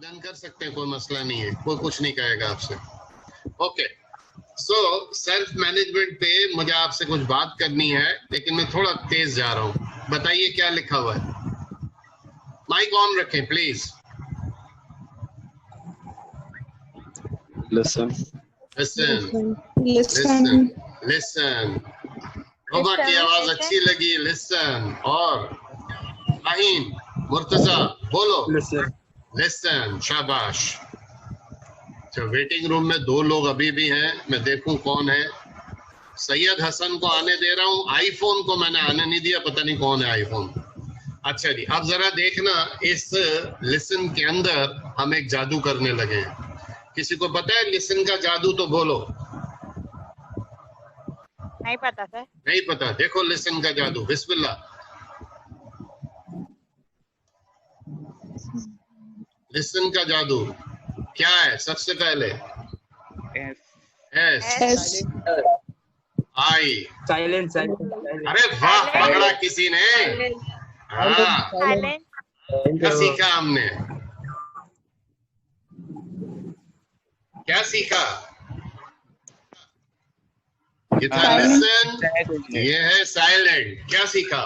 Done कर सकते हैं, कोई मसला नहीं है, कोई कुछ नहीं कहेगा आपसे। ओके, सो सेल्फ मैनेजमेंट पे मुझे आपसे कुछ बात करनी है, लेकिन मैं थोड़ा तेज जा रहा हूँ। बताइए क्या लिखा हुआ है। माइक ऑन रखें please. Listen. Listen Listen. Listen. Roma की आवाज अच्छी लगी, लिसन। और माहीन, मुर्तजा बोलो Listen. लिसन। शाबाश। तो वेटिंग रूम में 2 लोग अभी भी हैं, मैं देखूं कौन है। सैयद हसन को आने दे रहा हूं, आईफोन को मैंने आने नहीं दिया, पता नहीं कौन है आईफोन। अच्छा जी, अब जरा देखना, इस लिसन के अंदर हम एक जादू करने लगे हैं। किसी को पता है लिसन का जादू? तो बोलो। नहीं पता सर। नहीं पता? देखो लिसन का जादू, बिस्मिल्लाह। लिसन का जादू क्या है? सबसे पहले एस आई। Silence. अरे वाह, पकड़ा किसी ने। हाँ, क्या सीखा हमने? क्या सीखा? ये था लिसन, ये है साइलेंट। क्या सीखा?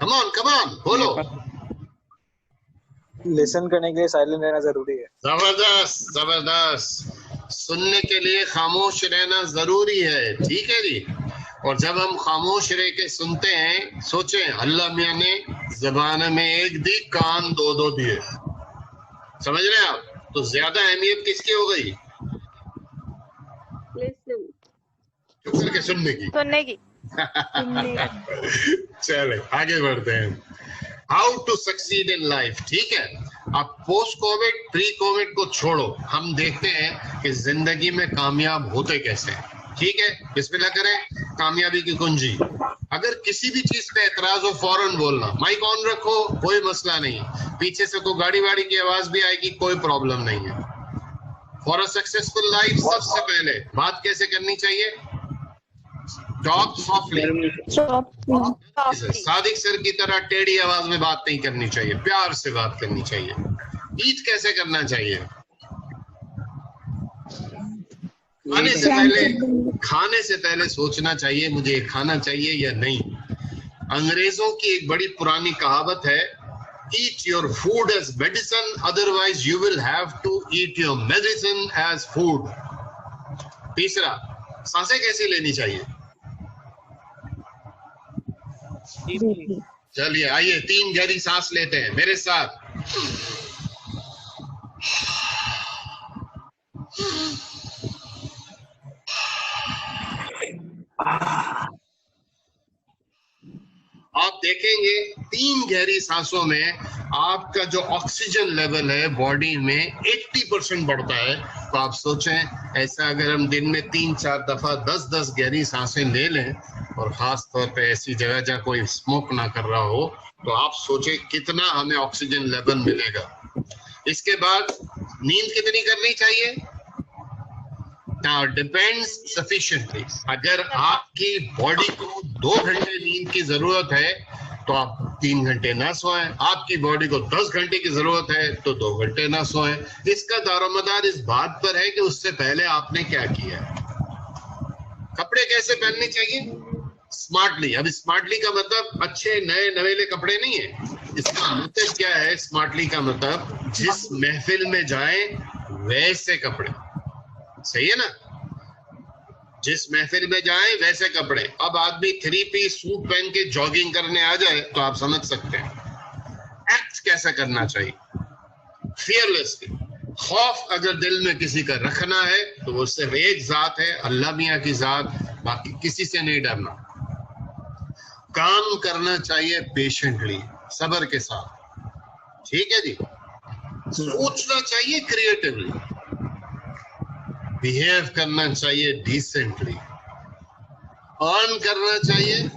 कम ऑन बोलो। लिसन करने के लिए साइलेंट रहना जरूरी है। जबरदस्त जबरदस्त। सुनने के लिए खामोश रहना जरूरी है, ठीक है जी। और जब हम खामोश रह के सुनते हैं, सोचे अल्लाह मियां ने ज़बान में एक दी, कान 2 दिए। समझ रहे हैं आप? तो ज्यादा अहमियत किसकी हो गई? चुप करके सुनने की। चले आगे बढ़ते हैं। How to succeed in life, ठीक है। अब पोस्ट कोविड प्री कोविड को छोड़ो, हम देखते हैं कि जिंदगी में कामयाब होते कैसे हैं, ठीक है। बिस्मिल्लाह करें, कामयाबी की कुंजी। अगर किसी भी चीज पे एतराज हो फौरन बोलना, माइक ऑन रखो, कोई मसला नहीं। पीछे से कोई गाड़ी वाड़ी की आवाज भी आएगी, कोई प्रॉब्लम नहीं है। फॉर अ सक्सेसफुल लाइफ सबसे पहले बात कैसे करनी चाहिए? Talk softly. सादिक सर की तरह टेढ़ी आवाज में बात नहीं करनी चाहिए, प्यार से बात करनी चाहिए। ईट कैसे करना चाहिए? खाने से पहले सोचना चाहिए मुझे ये खाना चाहिए या नहीं। अंग्रेजों की एक बड़ी पुरानी कहावत है, eat your food as medicine, otherwise you will have to eat your medicine as food. तीसरा, सांसें कैसे लेनी चाहिए? चलिए आइए 3 गहरी सांस लेते हैं मेरे साथ। आप देखेंगे 3 गहरी सांसों में आपका जो ऑक्सीजन लेवल है बॉडी में 80% बढ़ता है। तो आप सोचें, ऐसा अगर हम दिन में 3-4 दफा 10-10 गहरी सांसें ले लें, और खास तौर पे ऐसी जगह जहाँ कोई स्मोक ना कर रहा हो, तो आप सोचें कितना हमें ऑक्सीजन लेवल मिलेगा। इसके बाद नींद कितनी करनी चाहिए? Now depends sufficiently. अगर आपकी बॉडी को 2 घंटे नींद की जरूरत है तो आप 3 घंटे ना सोएं। आपकी बॉडी को 10 घंटे की जरूरत है तो 2 घंटे ना सोएं। इसका दारोमदार इस बात पर है कि उससे पहले आपने क्या किया। कपड़े कैसे पहनने चाहिए? स्मार्टली। अब स्मार्टली का मतलब अच्छे नए नवेले कपड़े नहीं है। इसका मतलब क्या है? स्मार्टली का मतलब जिस महफिल में जाएं वैसे कपड़े। सही है ना? जिस महफिल में जाए वैसे कपड़े। अब आदमी 3 पीस सूट पहन के जॉगिंग करने आ जाए तो आप समझ सकते हैं। एक्ट कैसा करना चाहिए? फियरलेसली। खौफ अगर दिल में किसी का रखना है तो वो सिर्फ एक जात है, अल्लाह मियां की जात, बाकी किसी से नहीं डरना। काम करना चाहिए पेशेंटली, सब्र के साथ, ठीक है जी। सोचना चाहिए क्रिएटिवली, बिहेव करना चाहिए डिसेंटली, अर्न करना चाहिए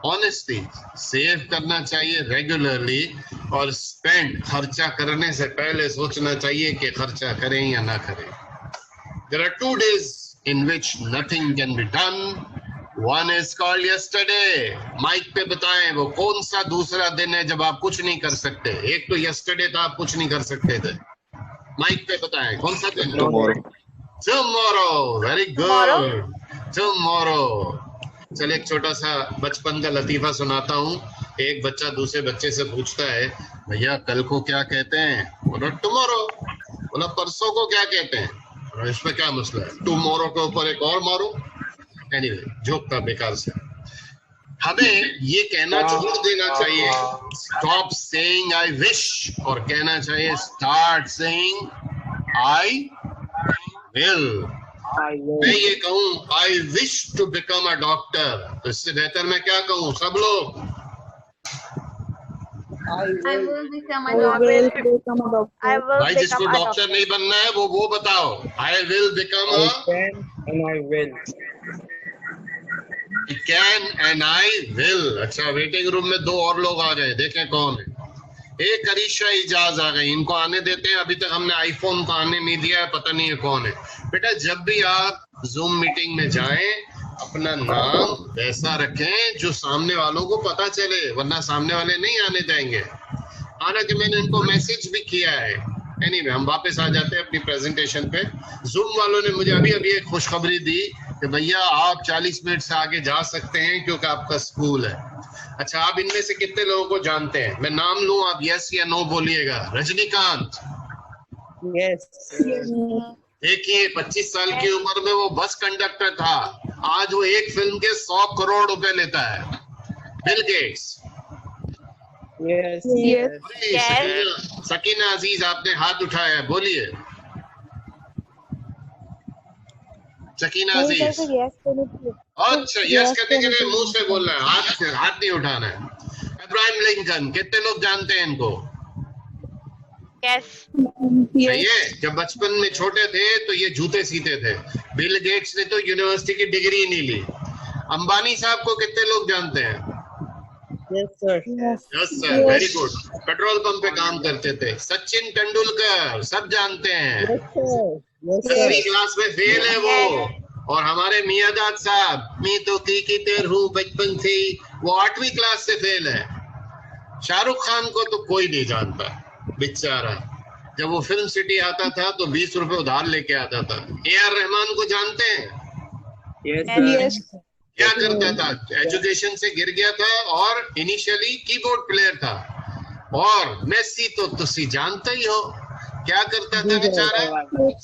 ऑनेस्टली, सेव करना चाहिए रेगुलरली, और स्पेंड खर्चा करने से पहले सोचना चाहिए कि खर्चा करें या ना करें। There are 2 days in which nothing can be done. One is called yesterday. Mike पे बताएं वो कौन सा दूसरा दिन है जब आप कुछ नहीं कर सकते. एक तो yesterday था, आप कुछ नहीं कर सकते थे. माइक पे बताएं कौन सा दिन. Tomorrow. Very good. Tomorrow. चलिए एक छोटा सा बचपन का लतीफा सुनाता हूँ. एक बच्चा दूसरे बच्चे से पूछता है, भैया कल को क्या कहते हैं? बोला टुमारो. बोला परसों को क्या कहते हैं? और इसमें क्या मसला है? टुमारो के ऊपर एक और मारो. एनीवे, जोक था बेकार से. हमें ये कहना छोड़ देना चाहिए, स्टॉप सेइंग आई विश, और कहना चाहिए स्टार्ट सेइंग आई विल. मैं ये कहूं I wish to become a doctor, तो इससे बेहतर मैं क्या कहूं? सब लोग I will become a doctor. भाई जिसको डॉक्टर नहीं बनना है वो बताओ. I will become can and I will. अच्छा, वेटिंग रूम में 2 और लोग आ गए, देखें कौन है. एक अरीशा इजाज आ गई, इनको आने देते हैं. अभी तक हमने आईफोन को आने नहीं दिया है, पता नहीं है कौन है. बेटा जब भी आप जूम मीटिंग में जाएं, अपना नाम वैसा रखें जो सामने वालों को पता चले, वरना सामने वाले नहीं आने देंगे. हालांकि मैंने इनको मैसेज भी किया है. एनीवे, हम वापस आ जाते हैं अपनी प्रेजेंटेशन पे. जूम वालों ने मुझे अभी अभी एक खुशखबरी दी कि भैया आप 40 मिनट से आगे जा सकते हैं क्योंकि आपका स्कूल है. अच्छा, आप इनमें से कितने लोगों को जानते हैं? मैं नाम लूं, आप यस या नो बोलिएगा. रजनीकांत. यस. देखिए 25 साल की उम्र में वो बस कंडक्टर था, आज वो एक फिल्म के 100 करोड़ रुपए लेता है. Bill Gates. सकीना अजीज आपने हाथ उठाया है, बोलिए. सकीना अजीज. अच्छा, यस कहने के लिए मुंह से बोलना है, हाथ नहीं उठाना है. अब्राहम लिंकन, कितने लोग जानते हैं इनको? ये जब बचपन में छोटे थे तो ये जूते सीते थे. बिल गेट्स ने तो यूनिवर्सिटी की डिग्री नहीं ली. अंबानी साहब को कितने लोग जानते हैं? Yes sir, very good. Petrol pump पे काम करते थे. सचिन तेंदुलकर सब जानते हैं. 10वीं क्लास में फेल है वो. और हमारे मियादाद साहब, मैं तो क्रिकेटर हूँ बचपन से, वो 8वीं क्लास से फेल है. शाहरुख खान को तो कोई नहीं जानता बेचारा. जब वो फिल्म सिटी आता था तो 20 रुपए उधार लेके आता था. AR रहमान को जानते हैं? यस. क्या करता था? एजुकेशन से गिर गया था और इनिशियली कीबोर्ड प्लेयर था. और मेसी तो तुसी जानते ही हो, क्या करता था बेचारा?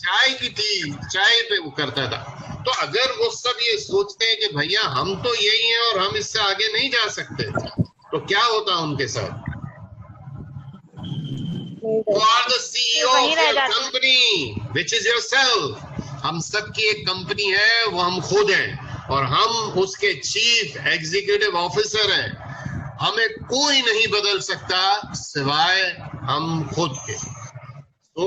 चाय की थी, चाय पे वो करता था. तो अगर वो सब ये सोचते हैं कि भैया हम तो यही हैं और हम इससे आगे नहीं जा सकते, तो क्या होता उनके साथ? You are the CEO of your company, which is yourself. हम सबकी एक कंपनी है, वो हम खुद हैं और हम उसके चीफ एग्जीक्यूटिव ऑफिसर हैं. हमें कोई नहीं बदल सकता सिवाय हम खुद के. तो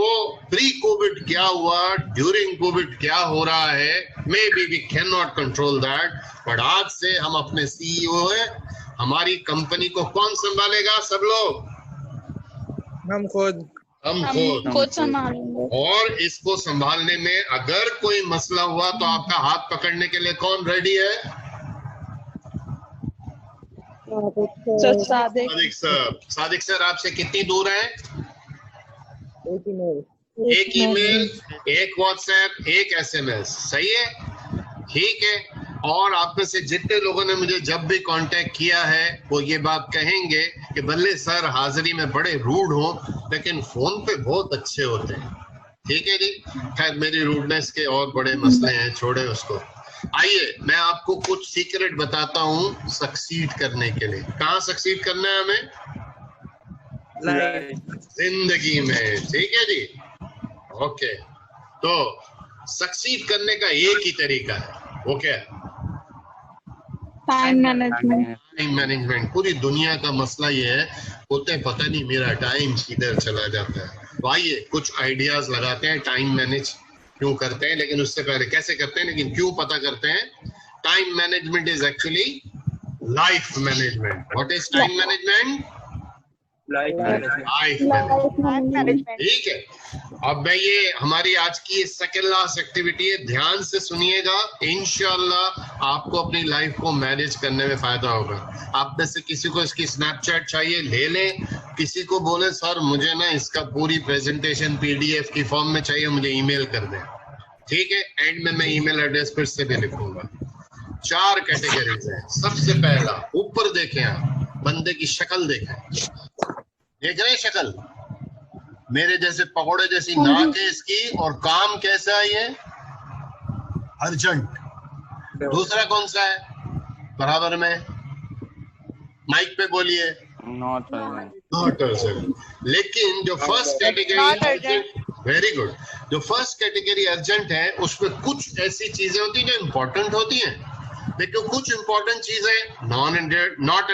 प्री कोविड क्या हुआ, ड्यूरिंग कोविड क्या हो रहा है, maybe we can not control that, but आज से हम अपने CEO हैं. हमारी कंपनी को कौन संभालेगा? सब लोग. हम खुद संभालेंगे. और इसको संभालने में अगर कोई मसला हुआ तो आपका हाथ पकड़ने के लिए कौन रेडी है? सादिक सर आपसे कितनी दूर है? एक ईमेल, एक व्हाट्सएप, एक SMS. सही है, ठीक है. और आप में से जितने लोगों ने मुझे जब भी कांटेक्ट किया है वो ये बात कहेंगे कि बल्ले सर हाजिरी में बड़े रूड हो लेकिन फोन पे बहुत अच्छे होते हैं. ठीक है जी. खैर मेरी रूडनेस के और बड़े मसले हैं, छोड़े उसको. आइए मैं आपको कुछ सीक्रेट बताता हूँ सक्सीड करने के लिए. कहाँ सक्सीड करना है हमें? जिंदगी में. ठीक है जी. ओके, तो सक्सीड करने का एक ही तरीका है, वो क्या है? Time management. Time management. पूरी दुनिया का मसला ये है, बोलते हैं पता नहीं मेरा टाइम किधर चला जाता है. तो आइए कुछ आइडियाज लगाते हैं टाइम मैनेज क्यों करते हैं, लेकिन उससे पहले कैसे करते हैं, लेकिन क्यों पता करते हैं. Time management is actually life management. What is time management? Life management. Life Life management. management. ठीक है, अब मैं ये हमारी आज की सेकेंड लास्ट एक्टिविटी है, ध्यान से सुनिएगा, इंशाल्लाह आपको अपनी लाइफ को मैनेज करने में फायदा होगा। आप में से किसी को इसकी स्नैपचैट चाहिए ले लें, किसी को बोले सर मुझे ना इसका पूरी प्रेजेंटेशन पीडीएफ की फॉर्म में चाहिए, मुझे ईमेल कर दें। ठीक है, एंड में मैं ईमेल एड्रेस फिर से भी लिखूंगा। 4 कैटेगरीज है। सबसे पहला, ऊपर देखें आप, बंदे की शक्ल देखें, देख रहे हैं शक्ल, मेरे जैसे पकौड़े जैसी नाक है इसकी, और काम कैसा है ये, अर्जेंट। दूसरा कौन सा है बराबर में, माइक पे बोलिए, नॉट अर्जेंट। Not urgent. लेकिन जो फर्स्ट कैटेगरी, वेरी गुड, जो फर्स्ट कैटेगरी अर्जेंट है उसमें कुछ ऐसी चीजें होती हैं जो इंपॉर्टेंट होती हैं, लेकिन कुछ इंपॉर्टेंट चीजें नॉट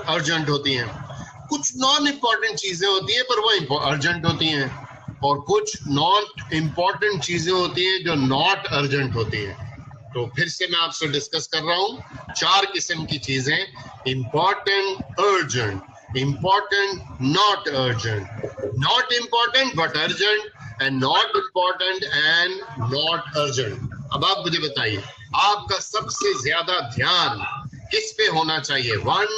अर्जेंट होती हैं, कुछ नॉन इंपॉर्टेंट चीजें होती हैं पर वो अर्जेंट होती हैं, और कुछ नॉट इंपॉर्टेंट चीजें होती हैं जो नॉट अर्जेंट होती हैं। तो फिर से मैं आपसे डिस्कस कर रहा हूं 4 किस्म की चीजें, important, urgent, important, not urgent, not important but urgent, and not important and not urgent. अब आप मुझे बताइए, आपका सबसे ज्यादा ध्यान किस पे होना चाहिए, 1,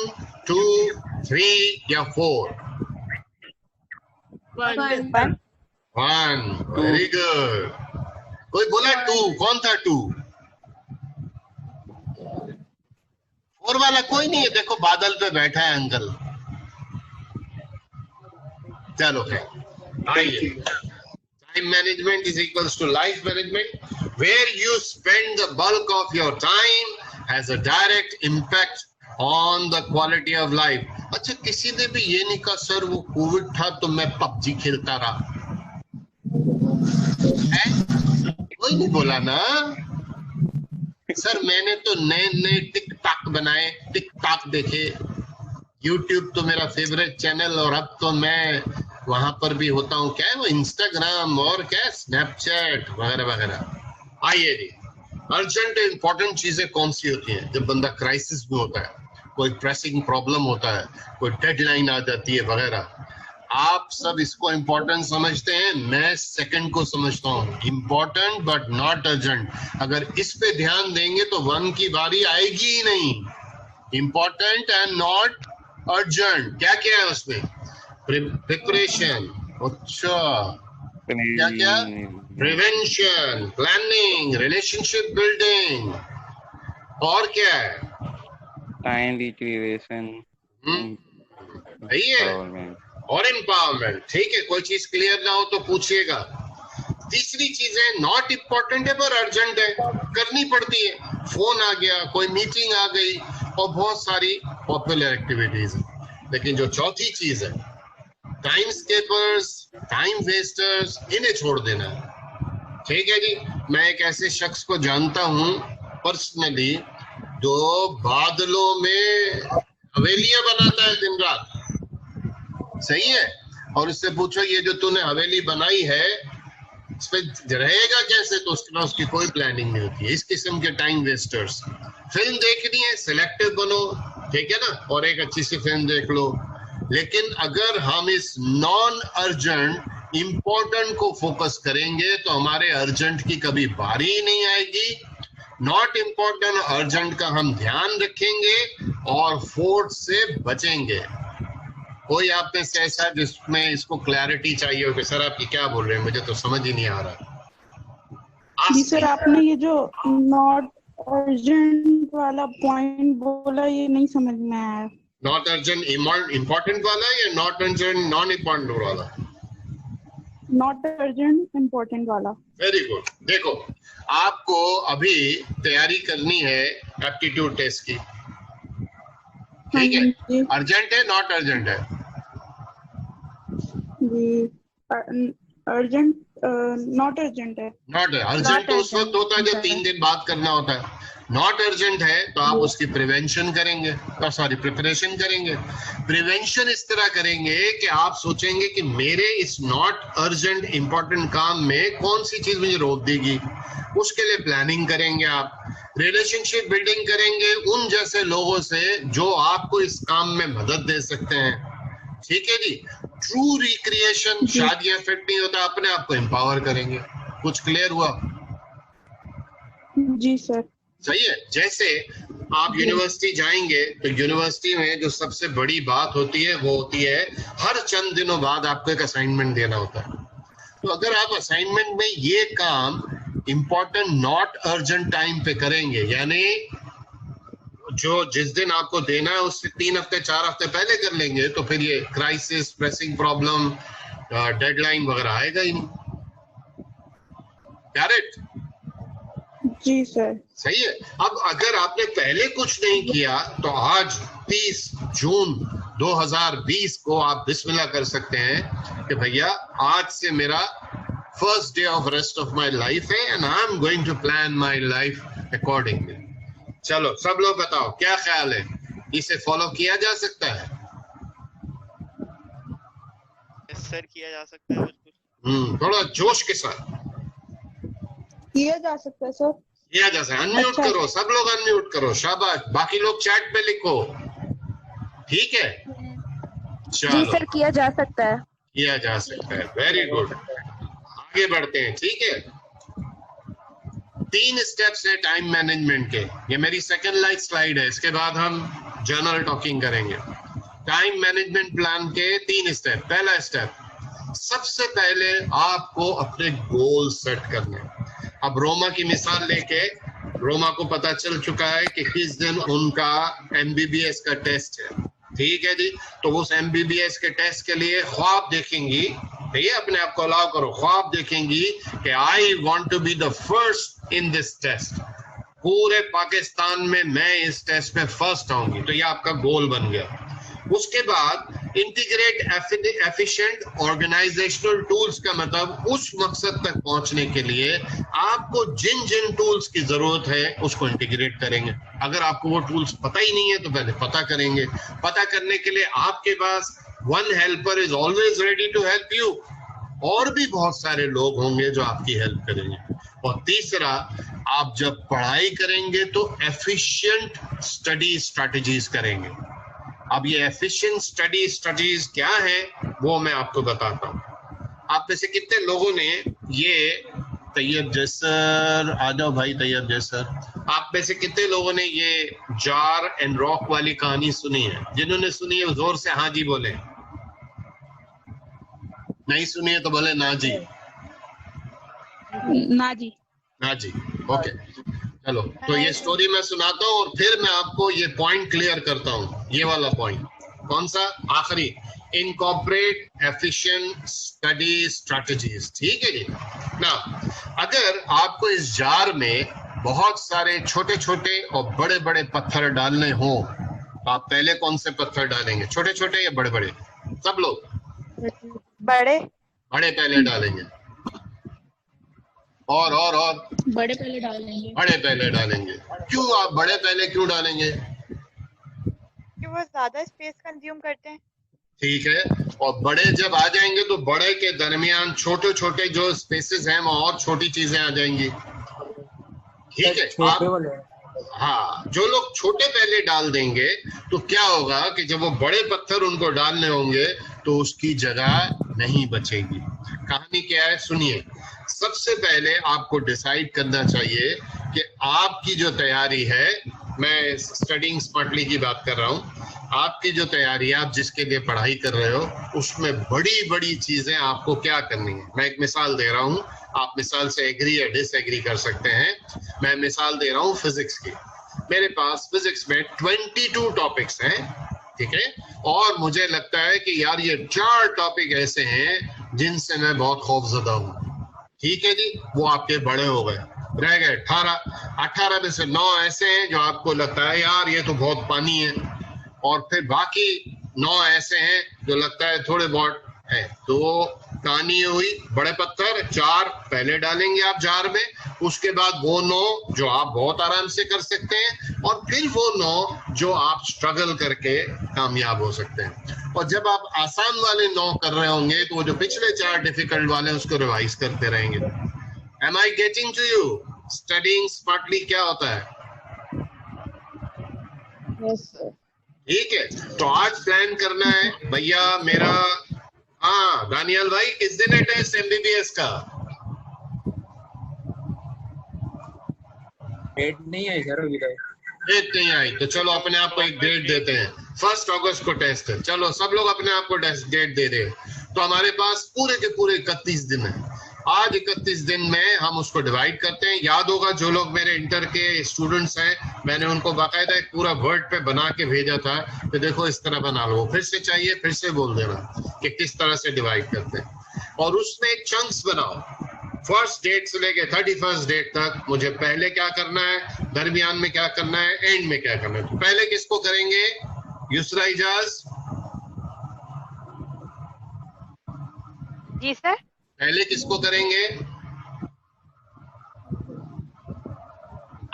2, 3 या 4? 1, वेरी गुड। कोई बोला 2, कौन था 2? 4 वाला कोई नहीं है, देखो बादल पे बैठा है अंकल। चलो आइए, time management is equals to life management. Where you spend the bulk of your time has a direct impact on the quality of life. अच्छा, किसी ने भी ये नहीं कहा सर वो कोविड था तो मैं पबजी खेलता रहा है? कोई नहीं बोला ना सर, मैंने तो नए नए टिकटॉक बनाए, टिकटॉक देखे, यूट्यूब तो मेरा फेवरेट चैनल, और अब तो मैं वहां पर भी होता हूँ, क्या है वो इंस्टाग्राम और क्या स्नैपचैट वगैरह वगैरह। आइए जी, अर्जेंट इंपॉर्टेंट चीजें कौन सी होती हैं? जब बंदा क्राइसिस में होता है, कोई प्रेसिंग प्रॉब्लम होता है, कोई डेडलाइन आ जाती है वगैरह। आप सब इसको इंपॉर्टेंट समझते हैं, मैं सेकंड को समझता हूँ इंपॉर्टेंट बट नॉट अर्जेंट। अगर इस पे ध्यान देंगे तो 1 की बारी आएगी ही नहीं। इंपॉर्टेंट एंड नॉट अर्जेंट, क्या क्या है उसमें? प्रिपरेशन, अच्छा क्या क्या, प्रिवेंशन, प्लानिंग, रिलेशनशिप बिल्डिंग, और क्या है, टाइम यूटिलाइजेशन, सही है, और एम्पावरमेंट। ठीक है, कोई चीज क्लियर ना हो तो पूछिएगा। तीसरी चीज है नॉट इम्पोर्टेंट है पर अर्जेंट है, करनी पड़ती है, फोन आ गया, कोई मीटिंग आ गई, और बहुत सारी पॉपुलर एक्टिविटीज। लेकिन जो चौथी चीज है, टाइम स्केपर्स, टाइम वेस्टर्स, इन्हें छोड़ देना। ठीक है जी, मैं एक ऐसे शख्स को जानता हूं पर्सनली जो बादलों में हवेलियां बनाता है दिन रात, सही है, और उससे पूछो ये जो तूने हवेली बनाई है इस पे रहेगा कैसे, तो उसके पास उसकी कोई प्लानिंग नहीं होती है। इस किस्म के टाइम वेस्टर्स। फिल्म देखनी है, सिलेक्टिव बनो, ठीक है ना, और एक अच्छी सी फिल्म देख लो। लेकिन अगर हम इस नॉन अर्जेंट इंपॉर्टेंट को फोकस करेंगे तो हमारे अर्जेंट की कभी बारी ही नहीं आएगी। नॉट इंपॉर्टेंट अर्जेंट का हम ध्यान रखेंगे और फोर्थ से बचेंगे। कोई आप में से ऐसा जिसमें इसको क्लैरिटी चाहिए हो कि सर आप ये क्या बोल रहे हैं, मुझे तो समझ ही नहीं आ रहा। जी सर, आपने ये जो नॉट अर्जेंट वाला पॉइंट बोला ये नहीं समझ में आया। नॉट अर्जेंट इम्पोर्टेंट वाला या नॉट अर्जेंट नॉन इम्पोर्टेंट वाला? नॉट अर्जेंट इम्पोर्टेंट वाला। Very good. देखो, आपको अभी तैयारी करनी है एप्टीट्यूड टेस्ट की, ठीक है? अर्जेंट है नॉट अर्जेंट है? जी अर्जेंट, नॉट अर्जेंट है। नॉट अर्जेंट तो उस वक्त होता है जब 3 दिन बाद करना होता है। नॉट अर्जेंट है तो आप उसकी प्रिवेंशन करेंगे, सॉरी प्रिपरेशन करेंगे। प्रिवेंशन इस तरह करेंगे कि आप सोचेंगे कि मेरे इस नॉट अर्जेंट इंपॉर्टेंट काम में कौन सी चीज मुझे रोक देगी, उसके लिए प्लानिंग करेंगे। आप रिलेशनशिप बिल्डिंग करेंगे उन जैसे लोगों से जो आपको इस काम में मदद दे सकते हैं, ठीक है जी। ट्रू रिक्रिएशन, शादी इफेक्ट नहीं होता, अपने आप को एम्पावर करेंगे। कुछ क्लियर हुआ? जी सर। सही है। जैसे आप यूनिवर्सिटी जाएंगे तो यूनिवर्सिटी में जो सबसे बड़ी बात होती है वो होती है हर चंद दिनों बाद आपको एक असाइनमेंट देना होता है। तो अगर आप असाइनमेंट में ये काम इंपॉर्टेंट नॉट अर्जेंट टाइम पे करेंगे, यानी जो जिस दिन आपको देना है उससे 3 हफ्ते 4 हफ्ते पहले कर लेंगे, तो फिर ये क्राइसिस, प्रेसिंग प्रॉब्लम, डेडलाइन वगैरह आएगा ही नहीं। करेक्ट? जी सर। सही है। अब अगर आपने पहले कुछ नहीं किया तो आज 30 जून 2020 को आप बिस्मिल्लाह कर सकते हैं कि भैया आज से मेरा first day of rest of my life है and I am going to plan my life accordingly. चलो सब लोग बताओ क्या ख्याल है, इसे फॉलो किया जा सकता है? यस सर, किया जा सकता है बिल्कुल। थोड़ा जोश के साथ किया जा सकता है सर। किया जा सकता है। अनम्यूट अच्छा। करो, सब लोग अनम्यूट करो, शाबाश। बाकी लोग चैट पे लिखो, ठीक है? जी चलो सर, किया जा सकता है। किया जा सकता है, वेरी गुड। आगे बढ़ते हैं, ठीक है? 3 स्टेप्स है टाइम मैनेजमेंट के। ये मेरी सेकंड लाइक स्लाइड है, इसके बाद हम जर्नल टॉकिंग करेंगे। टाइम मैनेजमेंट प्लान के 3 स्टेप। पहला स्टेप, सबसे पहले आपको अपने गोल सेट करने। अब रोमा की मिसाल लेके, रोमा को पता चल चुका है कि किस दिन उनका एमबीबीएस का टेस्ट है, ठीक है जी? तो उस एमबीबीएस के टेस्ट के लिए ख्वाब देखेंगी, ठीक है? अपने आप को अलाउ करो, ख्वाब देखेंगी कि I want to be the first in this test. पूरे पाकिस्तान में मैं इस टेस्ट में फर्स्ट आऊंगी, तो ये आपका गोल बन गया। उसके बाद इंटीग्रेट एफिशिएंट ऑर्गेनाइजेशनल टूल्स का मतलब उस मकसद तक पहुंचने के लिए आपको जिन जिन टूल्स की जरूरत है उसको इंटीग्रेट करेंगे। अगर आपको वो टूल्स पता ही नहीं है तो पहले पता करेंगे। पता करने के लिए आपके पास one helper is always ready to help you, और भी बहुत सारे लोग होंगे जो आपकी हेल्प करेंगे। और तीसरा, आप जब पढ़ाई करेंगे तो एफिशिएंट स्टडी स्ट्रेटजीज करेंगे। अब ये एफिशिएंट स्टडी स्ट्रेटजीज क्या है वो मैं आपको बताता हूँ। आप में से कितने लोगों ने ये तैयब जैसर, आ जाओ भाई तैयब जैसर, आप में से कितने लोगों ने ये जार एंड रॉक वाली कहानी सुनी है? जिन्होंने सुनी है जोर से हाँ जी बोले, नहीं सुनी है तो बोले ना जी। ना जी। ना जी, ओके। चलो, तो ये स्टोरी मैं सुनाता हूँ और फिर मैं आपको ये पॉइंट क्लियर करता हूँ। ये वाला पॉइंट कौन सा? आखिरी, इनकॉर्पोरेट एफिशिएंट स्टडी स्ट्रेटजीज, ठीक है जी ना? अगर आपको इस जार में बहुत सारे छोटे छोटे और बड़े बड़े पत्थर डालने हो तो आप पहले कौन से पत्थर डालेंगे? छोटे छोटे या बड़े बड़े? सब लोग बड़े। बड़े पहले डालेंगे। और बड़े पहले डालेंगे। बड़े पहले डालेंगे। क्यों आप बड़े पहले क्यों डालेंगे? कि वो ज्यादा स्पेस कंज्यूम करते हैं। ठीक है, और बड़े जब आ जाएंगे तो बड़े के दरमियान छोटे छोटे जो स्पेसेस हैं वहां और छोटी चीजें आ जाएंगी, ठीक है? आप हाँ, जो लोग छोटे पहले डाल देंगे तो क्या होगा कि जब वो बड़े पत्थर उनको डालने होंगे तो उसकी जगह नहीं बचेगी। कहानी क्या है सुनिए। सबसे पहले आपको डिसाइड करना चाहिए कि आपकी जो तैयारी है, मैं स्टडीइंग स्मार्टली की बात कर रहा हूँ, आपकी जो तैयारी है, आप जिसके लिए पढ़ाई कर रहे हो, उसमें बड़ी बड़ी चीजें आपको क्या करनी है। मैं एक मिसाल दे रहा हूँ, आप मिसाल से एग्री या डिसएग्री कर सकते हैं। मैं मिसाल दे रहा हूँ फिजिक्स की। मेरे पास फिजिक्स में 22 टॉपिक्स हैं, ठीक है? और मुझे लगता है कि यार ये 4 टॉपिक ऐसे हैं जिनसे मैं बहुत खौफजदा हूँ, ठीक है जी? वो आपके बड़े हो गए, रह गए 18 में से 9 ऐसे हैं जो आपको लगता है यार ये तो बहुत पानी है, और फिर बाकी 9 ऐसे हैं जो लगता है थोड़े बहुत है। तो कहानी हुई बड़े पत्थर 4 पहले डालेंगे आप जार में, उसके बाद वो 9 जो आप बहुत आराम से कर सकते हैं, और फिर वो 9 जो आप स्ट्रगल करके कामयाब हो सकते हैं। और जब आप आसान वाले 9 कर रहे होंगे तो वो जो पिछले 4 डिफिकल्ट वाले उसको रिवाइज करते रहेंगे। Am I getting to you? Studying smartly क्या होता है? Yes sir. ठीक है, तो आज प्लान करना है भैया मेरा। हाँ दानियल भाई, किस दिन है टेस्ट MBBS का? डेट नहीं आई सर अभी तक। डेट नहीं आई तो चलो अपने आप को एक डेट देते हैं, 1 अगस्त को टेस्ट है। चलो सब लोग अपने आप को डेट दे रहे हैं। तो हमारे पास पूरे के पूरे 31 दिन है। आज 31 दिन में हम उसको डिवाइड करते हैं। याद होगा जो लोग मेरे इंटर के स्टूडेंट्स हैं, मैंने उनको बाकायदा एक पूरा वर्ड पे बना के भेजा था कि देखो इस तरह बना लो। फिर से चाहिए फिर से बोल देना कि किस तरह से डिवाइड करते हैं। और उसमें एक चंक्स बनाओ, फर्स्ट डेट से लेके 31st डेट तक मुझे पहले क्या करना है, दरमियान में क्या करना है, एंड में क्या करना है। तो पहले किसको करेंगे? युसरा इजाज जी सर। पहले किसको करेंगे?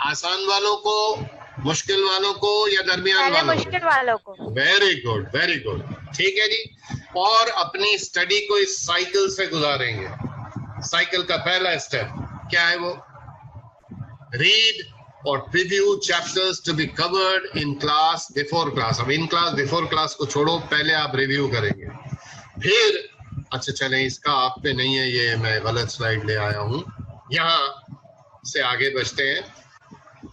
आसान वालों को, मुश्किल वालों को या दरमियान पहले वालों मुश्किल वालों को। वेरी गुड वेरी गुड, ठीक है जी। और अपनी स्टडी को इस साइकिल से गुजारेंगे। साइकिल का पहला स्टेप क्या है? वो रीड और preview chapters to be covered in class before class. अब इन क्लास बिफोर क्लास को छोड़ो, पहले आप रिव्यू करेंगे। फिर अच्छा चले, इसका आप पे नहीं है, ये मैं गलत स्लाइड ले आया हूं। यहां से आगे बढ़ते हैं।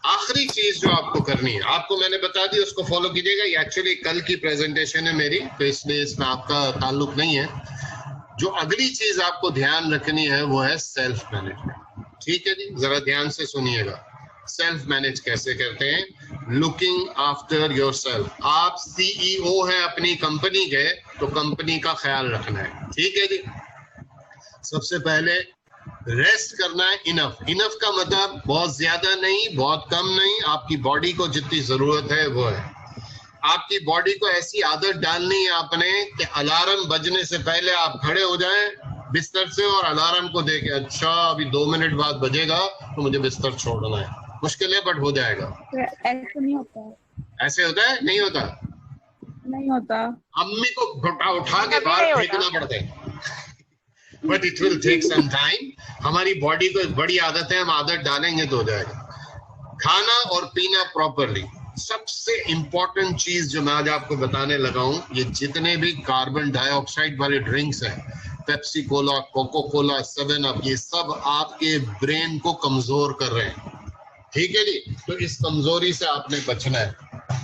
आखिरी चीज जो आपको करनी है, आपको मैंने बता दी, उसको फॉलो कीजिएगा। ये एक्चुअली कल की प्रेजेंटेशन है मेरी, तो इसलिए इसमें आपका ताल्लुक नहीं है। जो अगली चीज आपको ध्यान रखनी है वो है सेल्फ मैनेजमेंट। ठीक है जी, जरा ध्यान से सुनिएगा। सेल्फ मैनेज कैसे करते हैं? Looking after yourself. आप CEO हैं अपनी कंपनी के, तो कंपनी का ख्याल रखना है। ठीक है जी। सबसे पहले रेस्ट करना है। इनफ। इनफ का मतलब बहुत ज्यादा नहीं, बहुत कम नहीं, आपकी बॉडी को जितनी जरूरत है वो है। आपकी बॉडी को ऐसी आदत डालनी है आपने कि अलार्म बजने से पहले आप खड़े हो जाएं बिस्तर से और अलार्म को देखे, अच्छा अभी 2 मिनट बाद बजेगा तो मुझे बिस्तर छोड़ना है। मुश्किल है बट हो जाएगा। ऐसे नहीं होता है। ऐसे होता है? नहीं होता? नहीं होता। अम्मी को उठा के बाहर फेंकना पड़ता है। But it will take some time. हमारी बॉडी को एक बड़ी आदत है, हम आदत डालेंगे तो हो जाएगा। खाना और पीना प्रॉपरली। सबसे इंपॉर्टेंट चीज जो मैं आज आपको बताने लगा हूं, ये जितने भी कार्बन डाइऑक्साइड वाले ड्रिंक्स हैं, Pepsi cola, Coca Cola, 7 up, ये सब आपके ब्रेन को कमजोर कर रहे हैं। ठीक है जी, तो इस कमजोरी से आपने बचना है।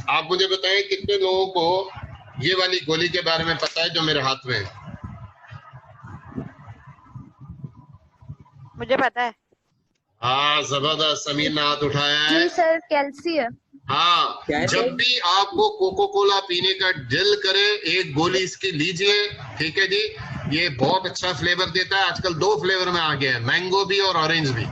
आप मुझे बताएं कितने लोगों को ये वाली गोली के बारे में पता है जो मेरे हाथ में है? मुझे पता है। हाँ जबरदस्त, समीर ने हाथ उठाया है। जी सर, कैल्शियम। हाँ, जब भी आपको कोको कोला पीने का दिल करे, एक गोली इसकी लीजिए। ठीक है जी, ये बहुत अच्छा फ्लेवर देता है। आजकल 2 फ्लेवर में आ गया है, मैंगो भी और ऑरेंज भी।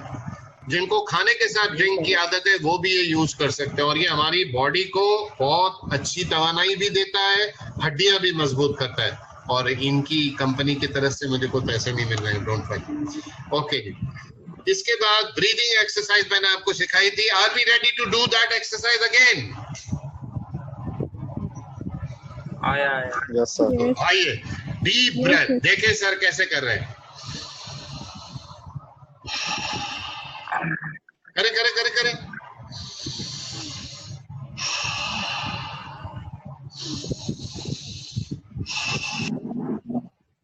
जिनको खाने के साथ ड्रिंक की आदत है वो भी ये यूज कर सकते हैं। और ये हमारी बॉडी को बहुत अच्छी तवानाई भी देता है, हड्डियां भी मजबूत करता है। और इनकी कंपनी की तरफ से मुझे कोई पैसे नहीं मिल रहे हैं, डोंट वरी। ओके, इसके बाद ब्रीदिंग एक्सरसाइज मैंने आपको सिखाई थी। Are we ready to do that exercise again? आया। Yes sir. आइए, डीप ब्रेथ। देखें सर कैसे कर रहे हैं। करे करे करे करे।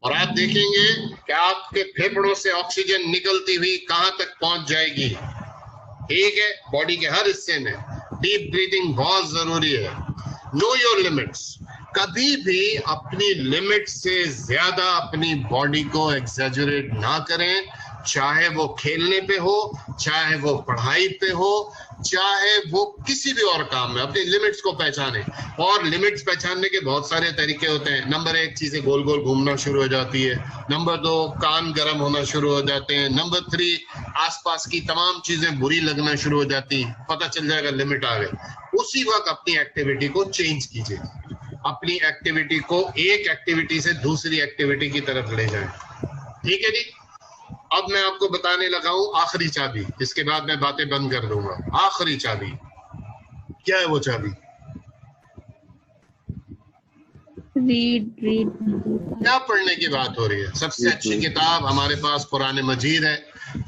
और आप देखेंगे कि आपके फेफड़ों से ऑक्सीजन निकलती हुई कहां तक पहुंच जाएगी। ठीक है, बॉडी के हर हिस्से में डीप ब्रीदिंग बहुत जरूरी है। Know your limits. कभी भी अपनी लिमिट से ज्यादा अपनी बॉडी को एग्जैजरेट ना करें, चाहे वो खेलने पे हो, चाहे वो पढ़ाई पे हो, चाहे वो किसी भी और काम में। अपनी लिमिट्स को पहचाने। और लिमिट्स पहचानने के बहुत सारे तरीके होते हैं। नंबर 1, चीजें गोल गोल घूमना शुरू हो जाती है। नंबर 2, कान गर्म होना शुरू हो जाते हैं। नंबर 3, आसपास की तमाम चीजें बुरी लगना शुरू हो जाती हैं। पता चल जाएगा लिमिट आ गई। उसी वक्त अपनी एक्टिविटी को चेंज कीजिए। अपनी एक्टिविटी को एक एक्टिविटी से दूसरी एक्टिविटी की तरफ ले जाएं। ठीक है जी। अब मैं आपको बताने लगा हूं आखिरी चाबी। इसके बाद मैं बातें बंद कर दूंगा। आखिरी चाबी क्या है? वो चाबी रीड। क्या पढ़ने की बात हो रही है? सबसे अच्छी किताब हमारे पास कुरान मजीद है।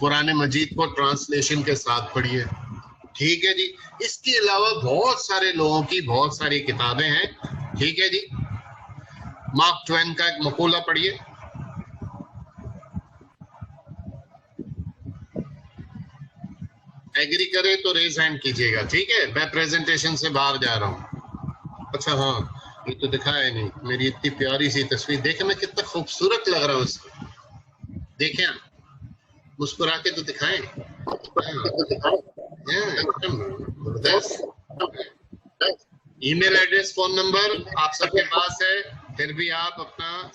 कुरान मजीद को ट्रांसलेशन के साथ पढ़िए। ठीक है जी। इसके अलावा बहुत सारे लोगों की बहुत सारी किताबें हैं, ठीक है जी। मार्क ट्वेन का एक मकूला पढ़िए। एग्री करे तो रेज हैंड कीजिएगा, ठीक है। मैं प्रेजेंटेशन से बाहर जा रहा हूँ। अच्छा हाँ, ये तो दिखाया नहीं, मेरी इतनी प्यारी सी तस्वीर देखे, मैं कितना खूबसूरत लग रहा हूँ उसको, देखें आप, मुस्कुरा के तो दिखाएं। ईमेल एड्रेस, फोन नंबर आप सबके पास है, फिर भी आप अपना